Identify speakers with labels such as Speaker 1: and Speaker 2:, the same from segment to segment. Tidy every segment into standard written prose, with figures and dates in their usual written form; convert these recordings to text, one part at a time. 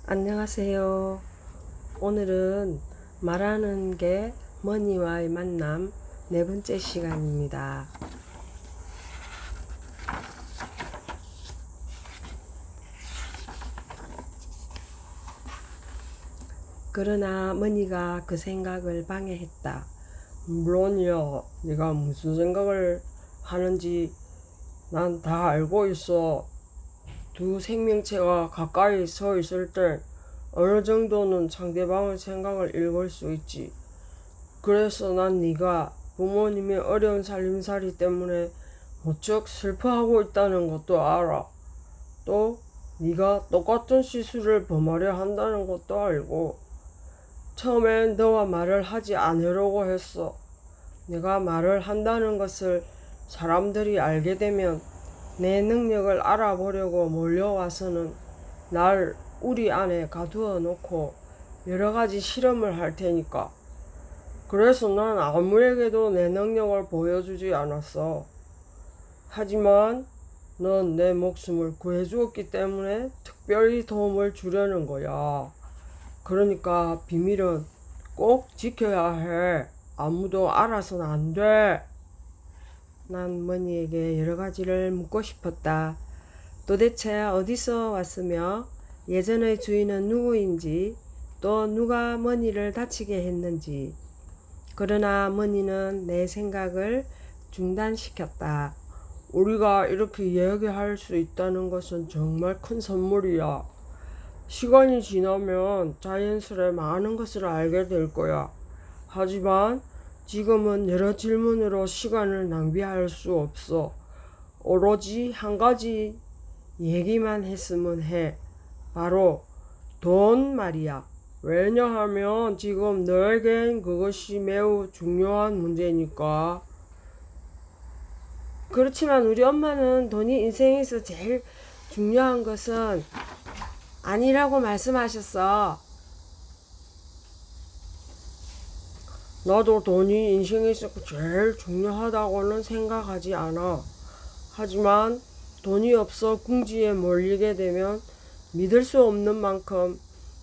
Speaker 1: 안녕하세요. 오늘은 말하는 게 머니와의 만남 네 번째 시간입니다. 그러나 머니가 그 생각을 방해했다. 물론이야, 네가 무슨 생각을 하는지 난 다 알고 있어. 두 생명체가 가까이 서 있을 때 어느 정도는 상대방의 생각을 읽을 수 있지. 그래서 난 네가 부모님의 어려운 살림살이 때문에 무척 슬퍼하고 있다는 것도 알아. 또 네가 똑같은 실수를 범하려 한다는 것도 알고. 처음엔 너와 말을 하지 않으려고 했어. 내가 말을 한다는 것을 사람들이 알게 되면 내 능력을 알아보려고 몰려와서는 날 우리 안에 가두어 놓고 여러 가지 실험을 할 테니까. 그래서 난 아무에게도 내 능력을 보여주지 않았어. 하지만 넌 내 목숨을 구해주었기 때문에 특별히 도움을 주려는 거야. 그러니까 비밀은 꼭 지켜야 해. 아무도 알아서는 안 돼. 난 머니에게 여러 가지를 묻고 싶었다. 도대체 어디서 왔으며 예전의 주인은 누구인지, 또 누가 머니를 다치게 했는지. 그러나 머니는 내 생각을 중단시켰다. 우리가 이렇게 이야기할 수 있다는 것은 정말 큰 선물이야. 시간이 지나면 자연스레 많은 것을 알게 될 거야. 하지만 지금은 여러 질문으로 시간을 낭비할 수 없어. 오로지 한 가지 얘기만 했으면 해. 바로 돈 말이야. 왜냐하면 지금 너에겐 그것이 매우 중요한 문제니까. 그렇지만 우리 엄마는 돈이 인생에서 제일 중요한 것은 아니라고 말씀하셨어. 나도 돈이 인생에서 제일 중요하다고는 생각하지 않아. 하지만 돈이 없어 궁지에 몰리게 되면 믿을 수 없는 만큼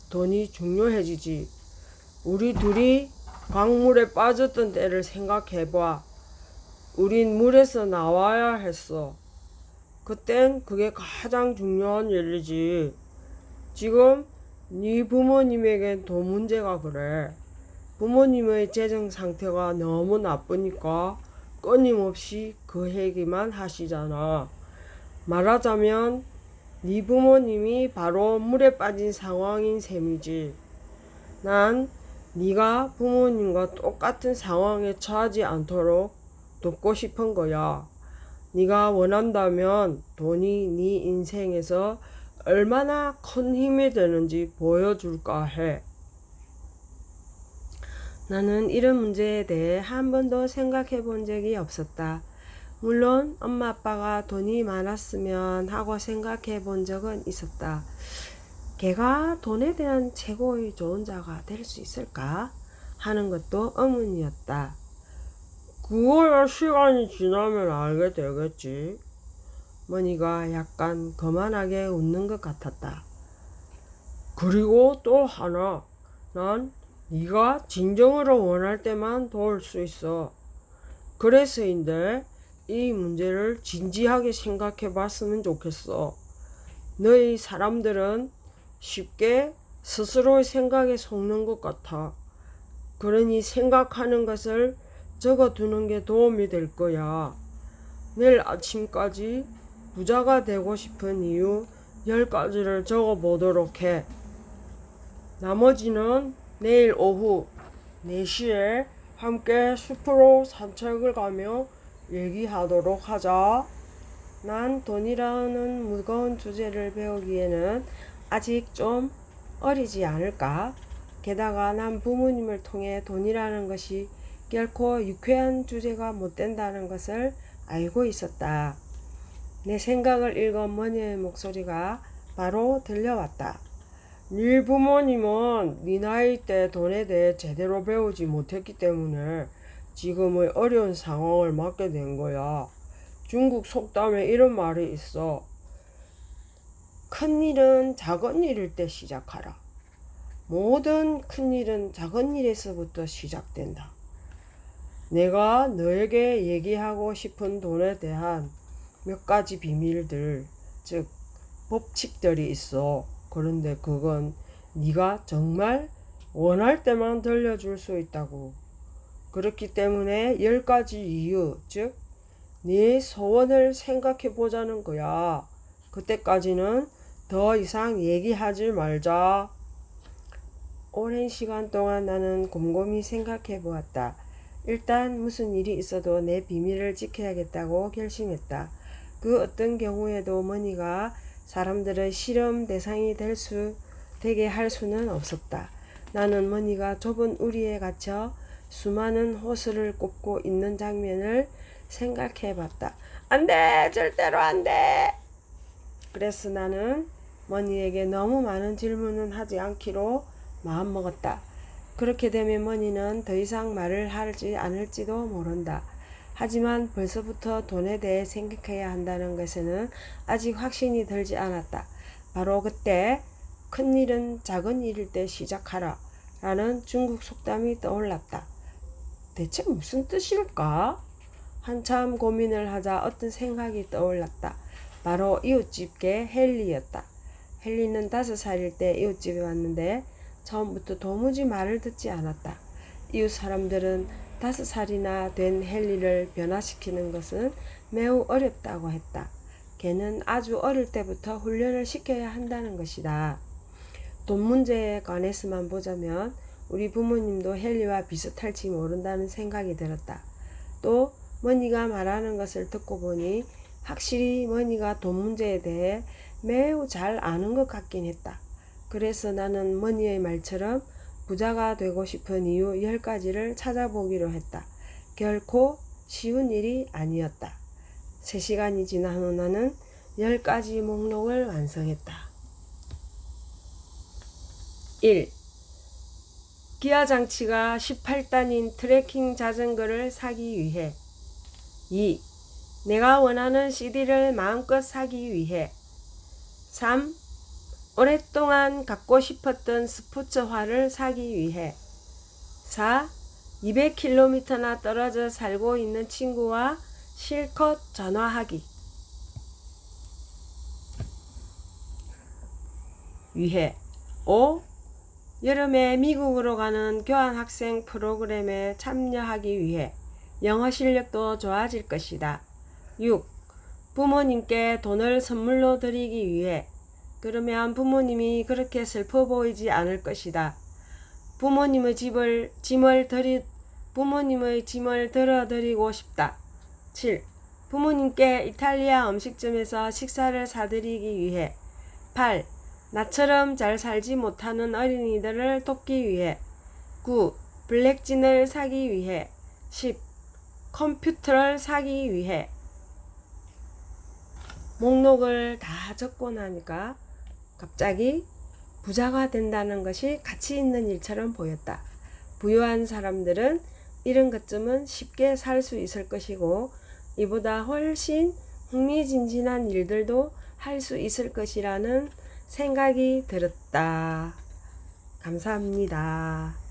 Speaker 1: 돈이 중요해지지. 우리 둘이 광물에 빠졌던 때를 생각해봐. 우린 물에서 나와야 했어. 그땐 그게 가장 중요한 일이지. 지금 네 부모님에겐 돈 문제가 그래. 부모님의 재정 상태가 너무 나쁘니까 끊임없이 그 얘기만 하시잖아. 말하자면 네 부모님이 바로 물에 빠진 상황인 셈이지. 난 네가 부모님과 똑같은 상황에 처하지 않도록 돕고 싶은 거야. 네가 원한다면 돈이 네 인생에서 얼마나 큰 힘이 되는지 보여줄까 해. 나는 이런 문제에 대해 한 번도 생각해 본 적이 없었다. 물론 엄마 아빠가 돈이 많았으면 하고 생각해 본 적은 있었다. 걔가 돈에 대한 최고의 좋은 자가 될 수 있을까? 하는 것도 의문이었다. 그거야 시간이 지나면 알게 되겠지. 머니가 약간 거만하게 웃는 것 같았다. 그리고 또 하나, 난 네가 진정으로 원할 때만 도울 수 있어. 그래서인데 이 문제를 진지하게 생각해 봤으면 좋겠어. 너희 사람들은 쉽게 스스로의 생각에 속는 것 같아. 그러니 생각하는 것을 적어두는 게 도움이 될 거야. 내일 아침까지 부자가 되고 싶은 이유 10가지를 적어보도록 해. 나머지는 내일 오후 4시에 함께 숲으로 산책을 가며 얘기하도록 하자. 난 돈이라는 무거운 주제를 배우기에는 아직 좀 어리지 않을까? 게다가 난 부모님을 통해 돈이라는 것이 결코 유쾌한 주제가 못 된다는 것을 알고 있었다. 내 생각을 읽은 머니의 목소리가 바로 들려왔다. 네 부모님은 네 나이 때 돈에 대해 제대로 배우지 못했기 때문에 지금의 어려운 상황을 맞게 된 거야. 중국 속담에 이런 말이 있어. 큰 일은 작은 일일 때 시작하라. 모든 큰 일은 작은 일에서부터 시작된다. 내가 너에게 얘기하고 싶은 돈에 대한 몇 가지 비밀들, 즉 법칙들이 있어. 그런데 그건 네가 정말 원할 때만 들려줄 수 있다고. 그렇기 때문에 10가지 이유, 즉 네 소원을 생각해 보자는 거야. 그때까지는 더 이상 얘기하지 말자. 오랜 시간 동안 나는 곰곰이 생각해 보았다. 일단 무슨 일이 있어도 내 비밀을 지켜야겠다고 결심했다. 그 어떤 경우에도 머니가 사람들의 실험 대상이 되게 할 수는 없었다. 나는 머니가 좁은 우리에 갇혀 수많은 호수를 꼽고 있는 장면을 생각해 봤다. 안 돼! 절대로 안 돼! 그래서 나는 머니에게 너무 많은 질문은 하지 않기로 마음먹었다. 그렇게 되면 머니는 더 이상 말을 하지 않을지도 모른다. 하지만 벌써부터 돈에 대해 생각해야 한다는 것에는 아직 확신이 들지 않았다. 바로 그때 큰 일은 작은 일일 때 시작하라 라는 중국 속담이 떠올랐다. 대체 무슨 뜻일까? 한참 고민을 하자 어떤 생각이 떠올랐다. 바로 이웃집계 헨리였다. 헨리는 5살일 때 이웃집에 왔는데 처음부터 도무지 말을 듣지 않았다. 이웃 사람들은 5살이나 된 헨리를 변화시키는 것은 매우 어렵다고 했다. 걔는 아주 어릴 때부터 훈련을 시켜야 한다는 것이다. 돈 문제에 관해서만 보자면 우리 부모님도 헨리와 비슷할지 모른다는 생각이 들었다. 또 머니가 말하는 것을 듣고 보니 확실히 머니가 돈 문제에 대해 매우 잘 아는 것 같긴 했다. 그래서 나는 머니의 말처럼 부자가 되고 싶은 이유 10가지를 찾아보기로 했다. 결코 쉬운 일이 아니었다. 3시간이 지난 후 나는 10가지 목록을 완성했다. 1. 기아장치가 18단인 트레킹 자전거를 사기 위해. 2. 내가 원하는 CD를 마음껏 사기 위해. 3. 오랫동안 갖고 싶었던 스포츠화를 사기 위해. 4. 200km나 떨어져 살고 있는 친구와 실컷 전화하기 위해. 5. 여름에 미국으로 가는 교환학생 프로그램에 참여하기 위해. 영어 실력도 좋아질 것이다. 6. 부모님께 돈을 선물로 드리기 위해. 그러면 부모님이 그렇게 슬퍼 보이지 않을 것이다. 부모님의 짐을 들어드리고 싶다. 7. 부모님께 이탈리아 음식점에서 식사를 사드리기 위해. 8. 나처럼 잘 살지 못하는 어린이들을 돕기 위해. 9. 블랙진을 사기 위해. 10. 컴퓨터를 사기 위해. 목록을 다 적고 나니까 갑자기 부자가 된다는 것이 가치 있는 일처럼 보였다. 부유한 사람들은 이런 것쯤은 쉽게 살 수 있을 것이고 이보다 훨씬 흥미진진한 일들도 할 수 있을 것이라는 생각이 들었다. 감사합니다.